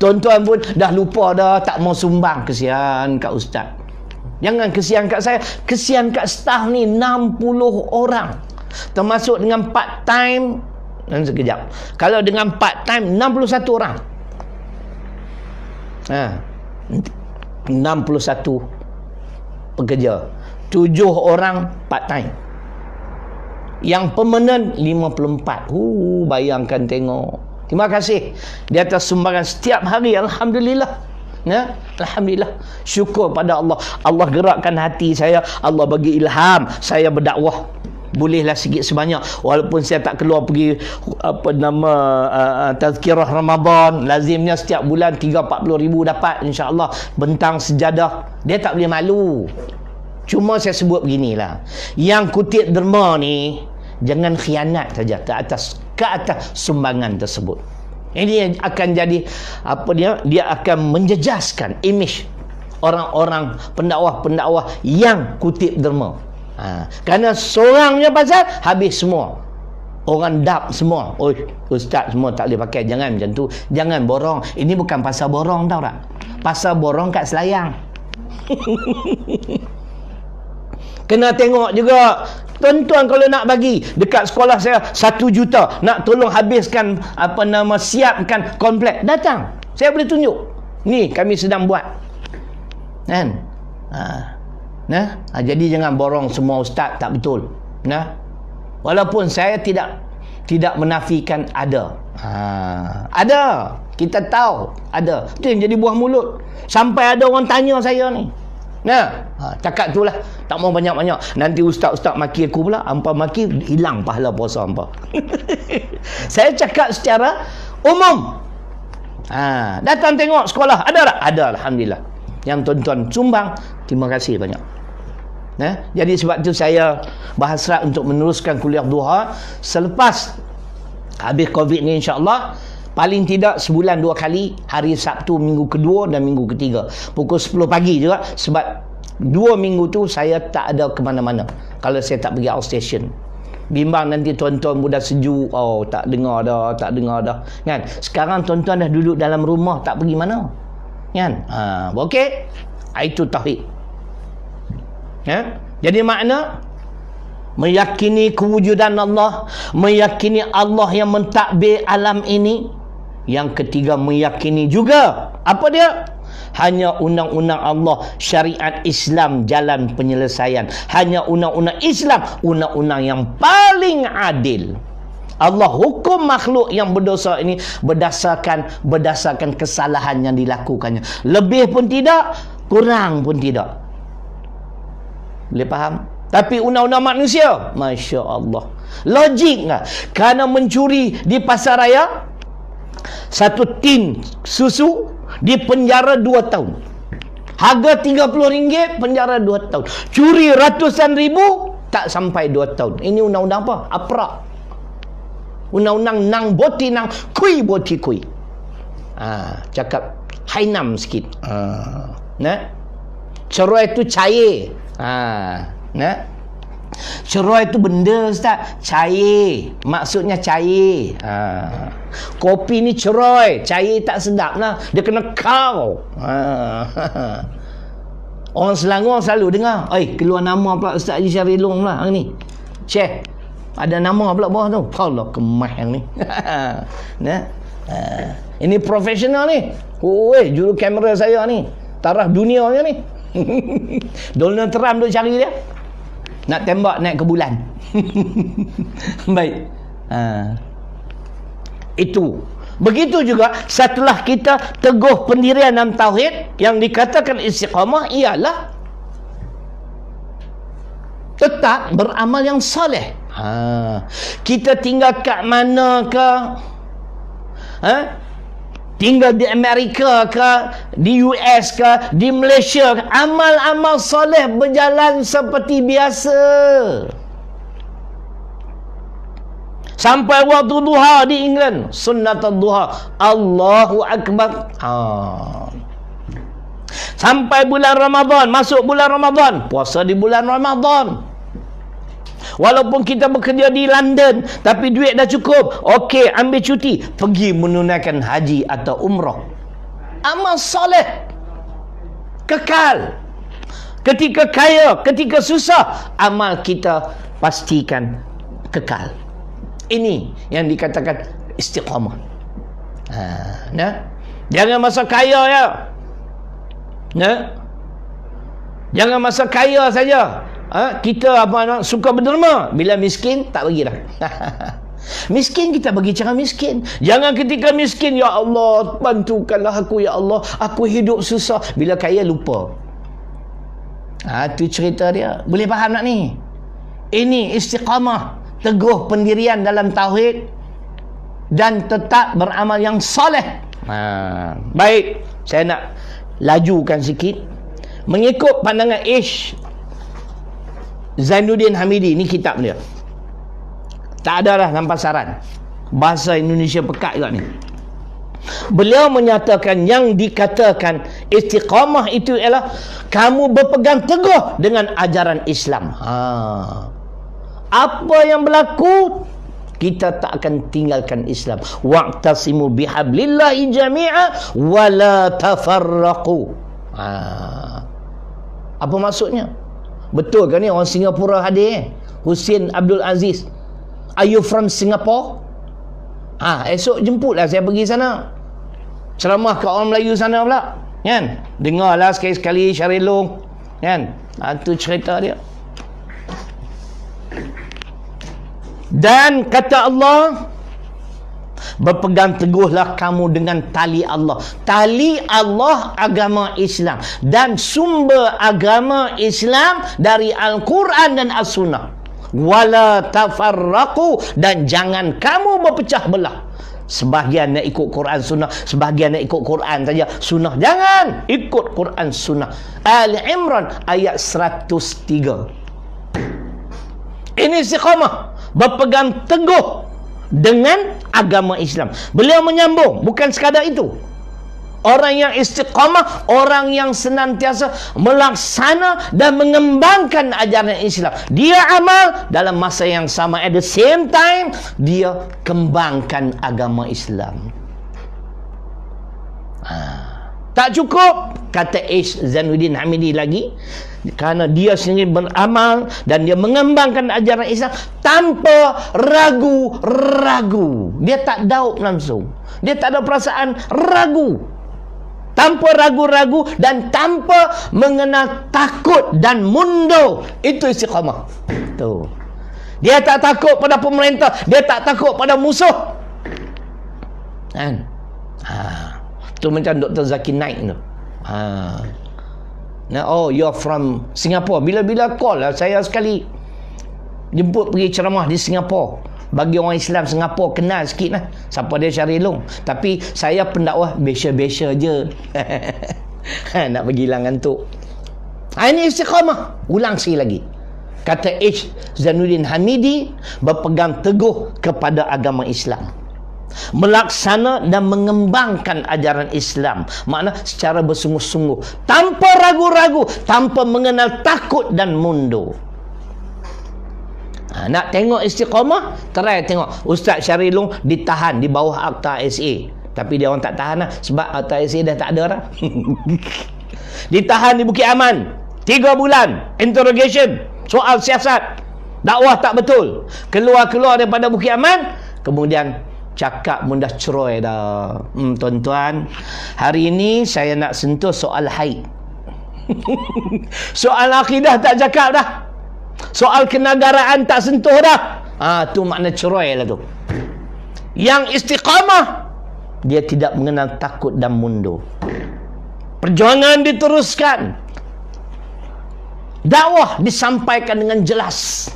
Tuan-tuan pun dah lupa dah, tak mau sumbang. Kesian kat Ustaz. Jangan kesian kat saya, kesian kat staff ni 60 orang. Termasuk dengan part time. Dan sekejap. Kalau dengan part time 61 orang. 61 pekerja. 7 orang part time. Yang permanent 54. Bayangkan tengok. Terima kasih di atas sumbangan setiap hari, alhamdulillah. Alhamdulillah, syukur pada Allah. Allah gerakkan hati saya, Allah bagi ilham saya berdakwah. Bolehlah sikit sebanyak, walaupun saya tak keluar pergi tazkirah Ramadan. Lazimnya setiap bulan 30-40 ribu dapat, insya-Allah. Bentang sejadah, dia tak boleh malu. Cuma saya sebut beginilah, yang kutip derma ni jangan khianat saja ke atas sumbangan tersebut. Ini akan jadi dia akan menjejaskan imej orang-orang pendakwah-pendakwah yang kutip derma. Kerana seorangnya pasal habis semua. Orang dap semua. Ustaz semua tak boleh pakai. Jangan macam tu. Jangan borong. Ini bukan pasal borong, tahu tak? Pasal borong kat Selayang. Kena tengok juga. Tuan-tuan kalau nak bagi dekat sekolah saya 1 juta, nak tolong habiskan siapkan komplek, datang. Saya boleh tunjuk. Ni kami sedang buat. Kan? Jadi jangan borong semua ustaz, tak betul. Walaupun saya tidak tidak menafikan ada. Ada. Kita tahu ada. Itu yang jadi buah mulut. Sampai ada orang tanya saya ni. Cakap tu lah. Tak mau banyak-banyak. Nanti ustaz-ustaz maki aku pula. Hampa maki, hilang pahala puasa hampa. Saya cakap secara umum. Datang tengok sekolah. Ada tak? Ada, alhamdulillah. Yang tuan-tuan sumbang, terima kasih banyak. Jadi sebab tu saya berhasrat untuk meneruskan kuliah duha selepas habis Covid ni, insya-Allah. Paling tidak sebulan 2 kali, hari Sabtu minggu kedua dan minggu ketiga, pukul 10 pagi juga. Sebab 2 minggu tu saya tak ada ke mana-mana kalau saya tak pergi outstation. Bimbang nanti tuan-tuan mudah sejuk, tak dengar dah kan. Sekarang tuan-tuan dah duduk dalam rumah, tak pergi mana kan. Okey, itu tauhid. Jadi makna meyakini kewujudan Allah, meyakini Allah yang mentadbir alam ini. Yang ketiga, meyakini juga apa dia? Hanya undang-undang Allah, syariat Islam jalan penyelesaian. Hanya undang-undang Islam, undang-undang yang paling adil. Allah hukum makhluk yang berdosa ini berdasarkan kesalahan yang dilakukannya. Lebih pun tidak, kurang pun tidak. Boleh faham? Tapi undang-undang manusia, Masya Allah, logik tak? Kerana mencuri di pasar raya, 1 tin susu dipenjara 2 tahun. Harga RM30, penjara 2 tahun. Curi ratusan ribu, tak sampai 2 tahun. Ini undang-undang apa? Aprak. Undang-undang nang boti nang kui boti kui. Cakap hainam sikit. Cerai tu cair. Cerai tu benda, Ustaz. Cair. Maksudnya cair. Kopi ni cerai. Cair tak sedap lah. Dia kena kau. Orang Selangor selalu dengar, keluar nama pula Ustaz Haji Syarilong lah hari ni. Syekh, ada nama pula bawah tu. Allah kemah yang ni. Ini profesional ni. Juru kamera saya ni. Taraf dunianya ni. Donald Trump duk cari dia. Nak tembak naik ke bulan. Baik. Itu. Begitu juga setelah kita teguh pendirian dalam tauhid, yang dikatakan istiqamah ialah tetap beramal yang soleh. Kita tinggal kat mana ke? Tinggal di Amerika ke, di US ke, di Malaysia ke, amal-amal soleh berjalan seperti biasa. Sampai waktu duha di England, sunnatul duha, Allahu Akbar. Sampai bulan Ramadan, masuk bulan Ramadan, puasa di bulan Ramadan. Walaupun kita bekerja di London, tapi duit dah cukup, okey, ambil cuti, pergi menunaikan haji atau umrah. Amal soleh kekal. Ketika kaya, ketika susah, amal kita pastikan kekal. Ini yang dikatakan istiqamah. Jangan masa kaya ya. Jangan masa kaya saja. Kita suka berderma, bila miskin tak bagi dah. Miskin kita bagi cara miskin. Jangan ketika miskin, ya Allah bantukanlah aku, ya Allah aku hidup susah. Bila kaya lupa. Itu cerita dia. Boleh faham tak ni? Ini istiqamah, teguh pendirian dalam tauhid dan tetap beramal yang soleh. Baik, saya nak lajukan sikit mengikut pandangan Ish Zainuddin Hamidi. Ni kitab dia, tak ada lah dalam pasaran. Bahasa Indonesia pekat juga ni. Beliau menyatakan yang dikatakan istiqamah itu ialah kamu berpegang teguh dengan ajaran Islam. Apa yang berlaku, kita tak akan tinggalkan Islam. Wa'tasimu bihablillahi jami'a wa la tafarraqu. Apa maksudnya? Betul kan ni orang Singapura hadir? Hussein Abdul Aziz, are you from Singapore? Esok jemputlah saya pergi sana, ceramah kat orang Melayu sana pula, kan? Dengarlah sekali-sekali Syarilong, kan? Itu cerita dia. Dan kata Allah, berpegang teguhlah kamu dengan tali Allah. Tali Allah agama Islam, dan sumber agama Islam dari Al-Quran dan As-Sunnah. Wala tafarraqu, dan jangan kamu berpecah belah. Sebahagian nak ikut Quran Sunnah, sebahagian nak ikut Quran saja Sunnah. Jangan ikut Quran Sunnah. Al-Imran ayat 103. Ini istiqamah, berpegang teguh dengan agama Islam. Beliau menyambung, bukan sekadar itu. Orang yang istiqamah, orang yang senantiasa melaksana dan mengembangkan ajaran Islam. Dia amal dalam masa yang sama, at the same time dia kembangkan agama Islam. Tak cukup, kata H. Zainuddin Hamidi lagi, kerana dia sendiri beramal dan dia mengembangkan ajaran Islam tanpa ragu-ragu. Dia tak doubt langsung, dia tak ada perasaan ragu, tanpa ragu-ragu dan tanpa mengenal takut dan mundur. Itu istiqamah. Tu. Dia tak takut pada pemerintah, dia tak takut pada musuh. Kan? Tu macam Dr. Zakir Naik tu. Oh, you're from Singapore. Bila-bila call lah saya sekali jemput pergi ceramah di Singapura. Bagi orang Islam Singapura kenal sikit lah siapa dia Syahrir Long. Tapi saya pendakwah biasa-biasa je. Nak pergi hilang ngantuk. Ini istiqamah. Ulang sekali lagi. Kata H. Zainuddin Hamidi, berpegang teguh kepada agama Islam, melaksana dan mengembangkan ajaran Islam, makna secara bersungguh-sungguh, tanpa ragu-ragu, tanpa mengenal takut dan mundur. Nak tengok istiqamah, try tengok Ustaz Syahrir Long ditahan di bawah Akta SA. Tapi dia orang tak tahan lah, sebab Akta SA dah tak ada dah. Ditahan di Bukit Aman 3 bulan, interrogation, soal siasat, dakwah tak betul. Keluar daripada Bukit Aman, kemudian cakap pun dah cerai dah. Tuan-tuan, hari ini saya nak sentuh soal haid. Soal akidah tak cakap dah. Soal kenegaraan tak sentuh dah. Tu makna cerai lah tu. Yang istiqamah, dia tidak mengenal takut dan mundur. Perjuangan diteruskan, dakwah disampaikan dengan jelas.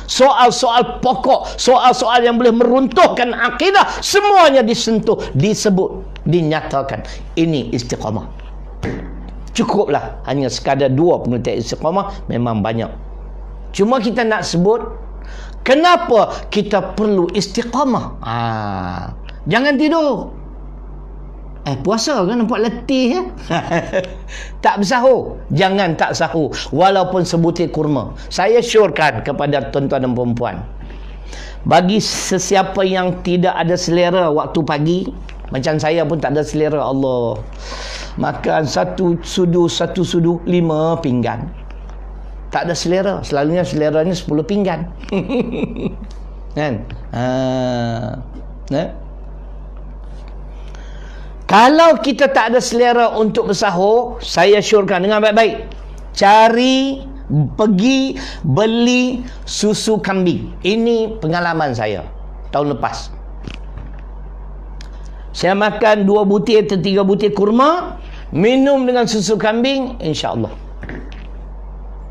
Soal-soal pokok, soal-soal yang boleh meruntuhkan akidah, semuanya disentuh, disebut, dinyatakan. Ini istiqamah. Cukuplah hanya sekadar 2 pengertian istiqamah, memang banyak. Cuma kita nak sebut kenapa kita perlu istiqamah. Jangan tidur. Puasa kan nampak letih ya? Tak bersahur. Jangan tak sahur walaupun sebutir kurma. Saya syorkan kepada tuan-tuan dan perempuan, bagi sesiapa yang tidak ada selera waktu pagi, macam saya pun tak ada selera, Allah, makan satu sudu 5 pinggan. Tak ada selera. Selalunya seleranya 10 pinggan. Kan? Kalau kita tak ada selera untuk bersahur, saya syorkan dengan baik-baik, pergi beli susu kambing. Ini pengalaman saya tahun lepas. Saya makan 2 butir atau 3 butir kurma, minum dengan susu kambing, insya-Allah.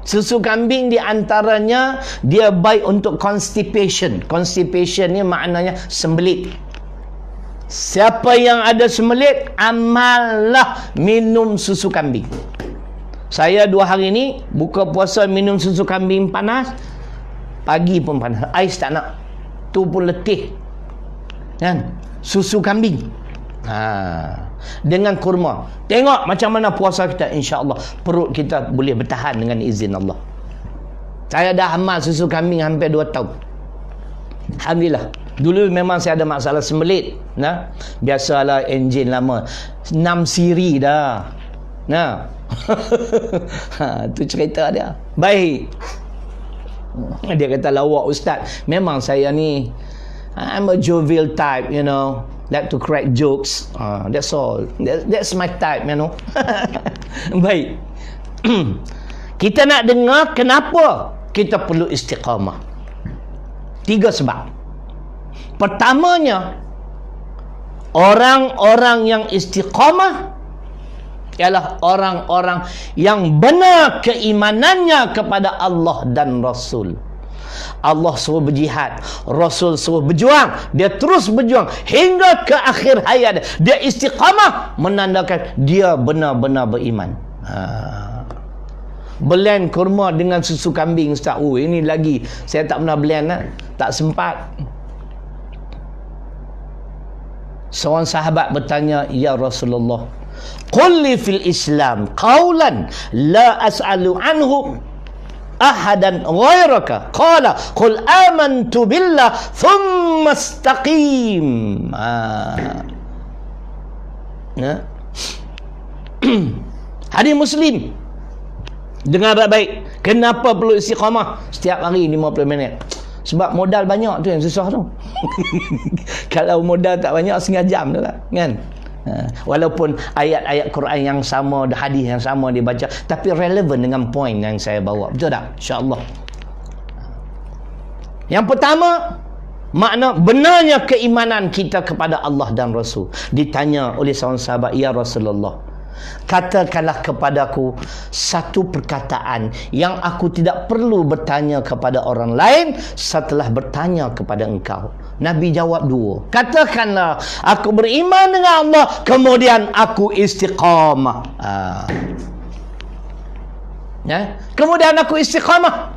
Susu kambing di antaranya dia baik untuk constipation. Constipation ni maknanya sembelit. Siapa yang ada sembelit, amallah minum susu kambing. Saya 2 hari ni buka puasa minum susu kambing panas, pagi pun panas, ais tak nak, tu pun letih kan. Susu kambing dengan kurma. Tengok macam mana puasa kita, insya-Allah perut kita boleh bertahan dengan izin Allah. Saya dah amal susu kambing hampir 2 tahun. Alhamdulillah. Dulu memang saya ada masalah sembelit. Biasalah enjin lama 6 siri dah. Tu cerita dia. Baik. Dia kata, lawak ustaz. Memang saya ni, I'm a jovial type, you know, like to crack jokes. That's all. That's my type, you know. Baik. Kita nak dengar kenapa kita perlu istiqamah. 3 sebab. Pertamanya, orang-orang yang istiqamah ialah orang-orang yang benar keimanannya kepada Allah dan Rasul. Allah suruh berjihad, Rasul suruh berjuang, dia terus berjuang hingga ke akhir hayat. Dia istiqamah, menandakan dia benar-benar beriman. Blend kurma dengan susu kambing, Ustaz. Ini lagi saya tak pernah blend lah. Tak sempat. Seorang sahabat bertanya, "Ya Rasulullah, qul li fil Islam qawlan la as'alu anhu ahadan ghairaka." Qala, "Qul amantu billah thumma istaqim." Hadis Muslim. Dengar baik-baik. Kenapa perlu istiqamah? Setiap hari 50 minit. Sebab modal banyak tu yang susah tu. Kalau modal tak banyak, setengah jam tu lah, kan? Walaupun ayat-ayat Quran yang sama, hadis yang sama dibaca, tapi relevan dengan poin yang saya bawa. Betul tak? InsyaAllah. Yang pertama, makna benarnya keimanan kita kepada Allah dan Rasul. Ditanya oleh seorang sahabat, "Ya Rasulullah, katakanlah kepadaku satu perkataan yang aku tidak perlu bertanya kepada orang lain setelah bertanya kepada engkau." Nabi jawab dua. Katakanlah, aku beriman dengan Allah, kemudian aku istiqamah. Kemudian aku istiqamah.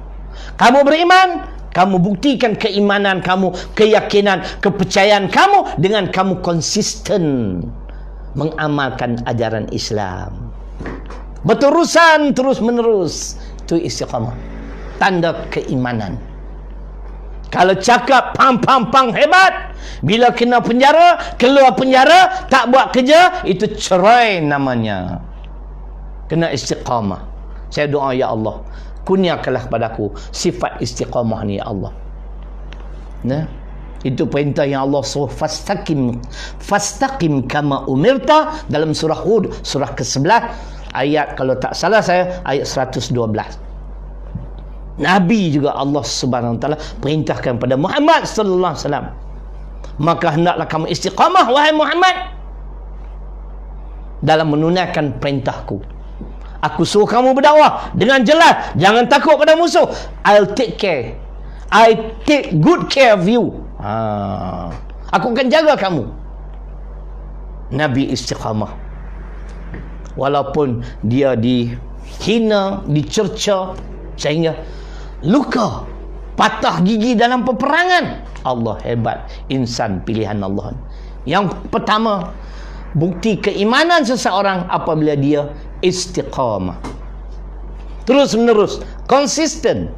Kamu beriman, kamu buktikan keimanan kamu, keyakinan, kepercayaan kamu dengan kamu konsisten mengamalkan ajaran Islam. Berterusan terus menerus. Itu istiqamah. Tanda keimanan. Kalau cakap pang hebat, bila kena penjara, keluar penjara, tak buat kerja, itu cerai namanya. Kena istiqamah. Saya doa, ya Allah, kurniakanlah kepadaku sifat istiqamah ni, ya Allah. Nah, itu perintah yang Allah suruh, fastaqim kama umirta, dalam surah Hud, surah ke-11, ayat, kalau tak salah saya, ayat 112. Nabi juga Allah Subhanahu Wa Taala perintahkan pada Muhammad sallallahu alaihi wasallam, maka hendaklah kamu istiqamah wahai Muhammad dalam menunaikan perintahku. Aku suruh kamu berdakwah dengan jelas, jangan takut pada musuh. I'll take care. I take good care of you. Aku akan jaga kamu. Nabi istiqamah. Walaupun dia dihina, dicerca, sehingga luka, patah gigi dalam peperangan. Allah hebat, insan pilihan Allah. Yang pertama, bukti keimanan seseorang apabila dia istiqamah, terus menerus, konsisten.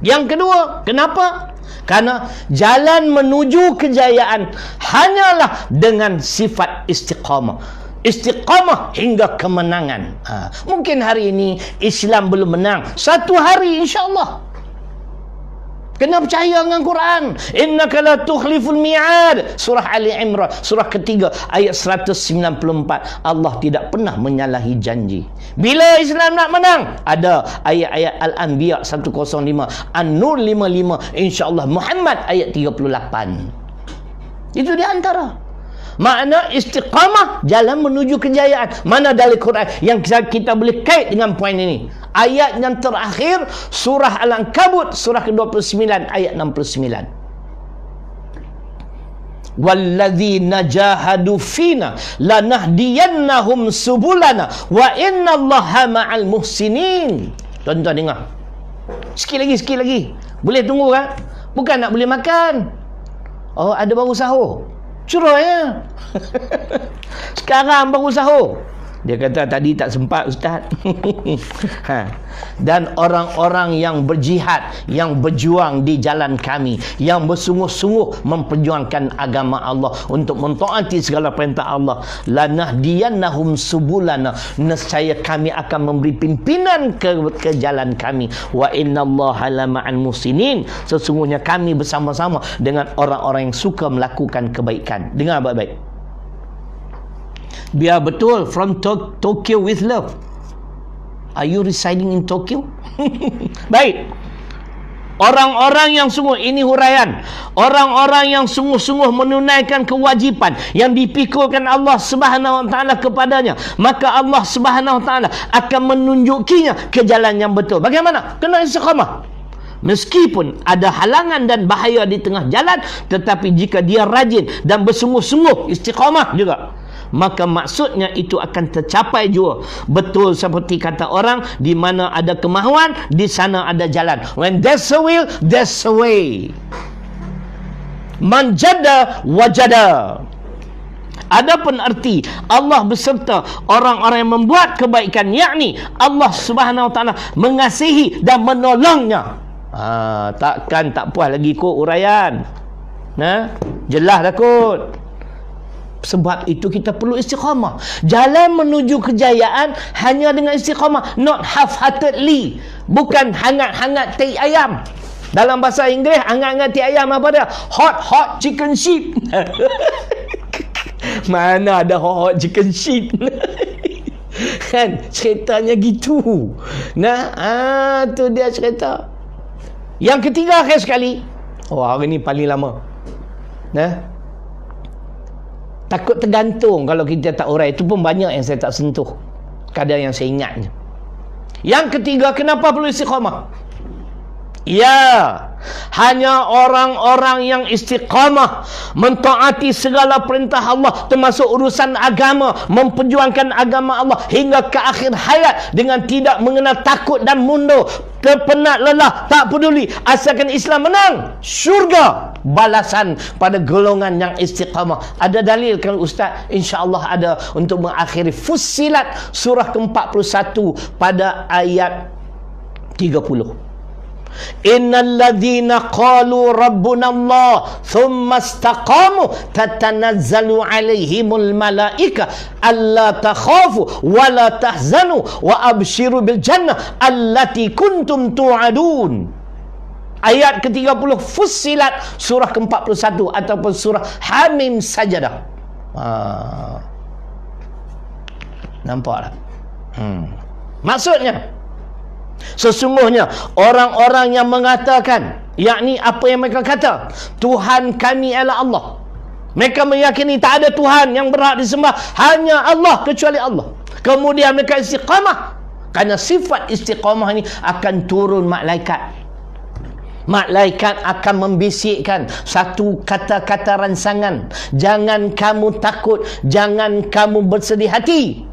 Yang kedua, kenapa? Karena jalan menuju kejayaan hanyalah dengan sifat istiqamah. Istiqamah hingga kemenangan. Mungkin hari ini Islam belum menang, satu hari insya-Allah. Kena percaya dengan Quran. Innaka la tukhliful mi'ad. Surah Ali Imran, surah ketiga, ayat 194. Allah tidak pernah menyalahi janji. Bila Islam nak menang, ada ayat-ayat Al-Anbiya 105, An-Nur 55, insya-Allah Muhammad ayat 38. Itu di antara makna istiqamah, jalan menuju kejayaan. Mana dalil Quran yang kita boleh kait dengan poin ini? Ayat yang terakhir surah Al-Ankabut, surah ke-29 ayat 69. Walladzina jahadu fina lanahdiyannahum subulana wa innallaha ma'al muhsinin. Tuan-tuan dengar. Sikit lagi. Boleh tunggu kan? Bukan nak boleh makan. Oh, ada baru sahur. Curah ya. Sekarang baru sahur. Dia kata tadi tak sempat Ustaz. Dan orang-orang yang berjihad, yang berjuang di jalan kami, yang bersungguh-sungguh memperjuangkan agama Allah untuk mentaati segala perintah Allah, lanahdiyannahum subulana, nescaya kami akan memberi pimpinan ke jalan kami. Wa innallaha lama'al muhsinin, sesungguhnya kami bersama-sama dengan orang-orang yang suka melakukan kebaikan. Dengar baik-baik. Biar betul, from Tokyo with love. Are you residing in Tokyo? Baik. Orang-orang yang sungguh, ini huraian, orang-orang yang sungguh-sungguh menunaikan kewajipan yang dipikulkan Allah Subhanahu wa taala kepadanya, maka Allah Subhanahu wa taala akan menunjukinya ke jalan yang betul. Bagaimana? Kena istiqamah. Meskipun ada halangan dan bahaya di tengah jalan, tetapi jika dia rajin dan bersungguh-sungguh istiqamah juga, maka maksudnya itu akan tercapai juga. Betul seperti kata orang, di mana ada kemahuan, di sana ada jalan. When there's a will, there's a way. Man jada wajada. Adapun arti Allah beserta orang-orang yang membuat kebaikan, yakni Allah Subhanahu wa taala mengasihi dan menolongnya. Takkan tak puas lagi kot uraian. Jelas dah kot. Sebab itu kita perlu istiqamah. Jalan menuju kejayaan hanya dengan istiqamah, not half-heartedly. Bukan hangat-hangat teh ayam. Dalam bahasa Inggeris, hangat-hangat teh ayam apa dia? Hot chicken sheep. Mana ada hot chicken sheep? Kan ceritanya gitu. Tu dia cerita. Yang ketiga akhir sekali. Hari ni paling lama. Takut tergantung kalau kita tak urai. Itu pun banyak yang saya tak sentuh. Kadang yang saya ingatnya. Yang ketiga, kenapa perlu istiqamah? Ya, hanya orang-orang yang istiqamah, mentaati segala perintah Allah, termasuk urusan agama, memperjuangkan agama Allah hingga ke akhir hayat dengan tidak mengenal takut dan mundur, terpenat lelah, tak peduli, asalkan Islam menang, syurga. Balasan pada golongan yang istiqamah. Ada dalil kan Ustaz? InsyaAllah ada untuk mengakhiri Fussilat surah ke-41 pada ayat 30. Innal ladzina qalu rabbuna Allah thumma istaqamu tatanazzalu alaihimul malaika alla takhafu wa la tahzanu wa abshiru bil jannah allati kuntum tu'adun. Ayat ke-30 Fussilat surah ke-41 ataupun surah Hamim Sajadah. Nampak tak? Maksudnya, sesungguhnya orang-orang yang mengatakan, yakni apa yang mereka kata, Tuhan kami ialah Allah. Mereka meyakini tak ada Tuhan yang berhak disembah, hanya Allah, kecuali Allah. Kemudian mereka istiqamah. Kerana sifat istiqamah ini akan turun malaikat. Malaikat akan membisikkan satu kata-kata ransangan. Jangan kamu takut, jangan kamu bersedih hati.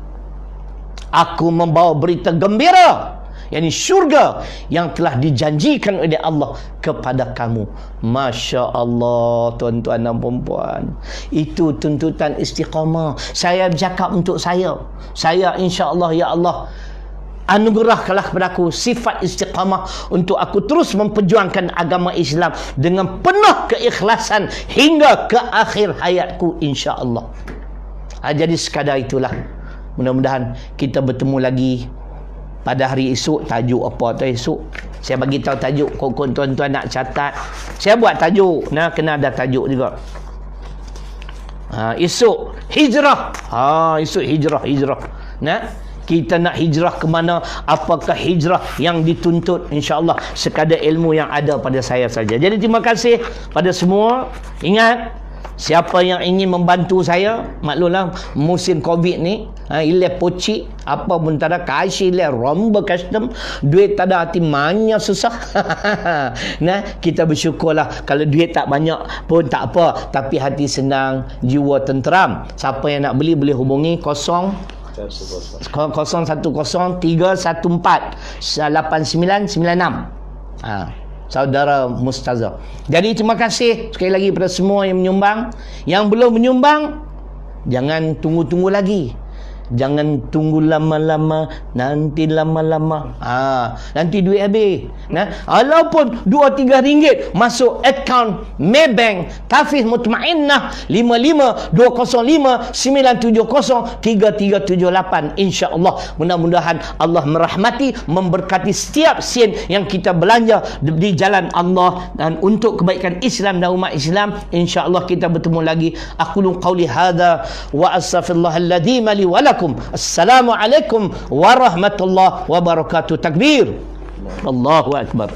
Aku membawa berita gembira, yakni syurga yang telah dijanjikan oleh Allah kepada kamu. Masya Allah, tuan-tuan dan puan-puan, itu tuntutan istiqamah. Saya bercakap untuk saya insya Allah, ya Allah, anugerahkanlah kepadaku sifat istiqamah untuk aku terus memperjuangkan agama Islam dengan penuh keikhlasan hingga ke akhir hayatku, insya Allah. Jadi sekadar itulah. Mudah-mudahan kita bertemu lagi pada hari esok. Tajuk apa tu esok? Saya bagi tahu tajuk. Kau tuan-tuan nak catat, saya buat tajuk. Kena ada tajuk juga. Esok hijrah. Esok hijrah. Kita nak hijrah ke mana? Apakah hijrah yang dituntut? InsyaAllah sekadar ilmu yang ada pada saya saja. Jadi terima kasih pada semua. Ingat, siapa yang ingin membantu saya, maklumlah musim Covid ni, ile poci, apa pun tak ada, kashi ile romba custom, duit tak ada, hati manya susah. Kita bersyukurlah kalau duit tak banyak pun tak apa, tapi hati senang, jiwa tenteram. Siapa yang nak beli boleh hubungi 010-314-8996. Saudara Mustazah. Jadi terima kasih sekali lagi kepada semua yang menyumbang. Yang belum menyumbang, jangan tunggu-tunggu lagi. Jangan tunggu lama-lama, nanti lama-lama nanti duit habis. Walaupun 2-3 ringgit masuk akaun Maybank Tafiz Mutmainnah 55-205-970-3378. InsyaAllah, mudah-mudahan Allah merahmati, memberkati setiap sen yang kita belanja di jalan Allah dan untuk kebaikan Islam dan umat Islam. InsyaAllah kita bertemu lagi. Aqulu qawli hadha wa astaghfirullahal-ladzi li wa lakum. Assalamualaikum warahmatullahi wabarakatuh. Takbir. Allahu akbar.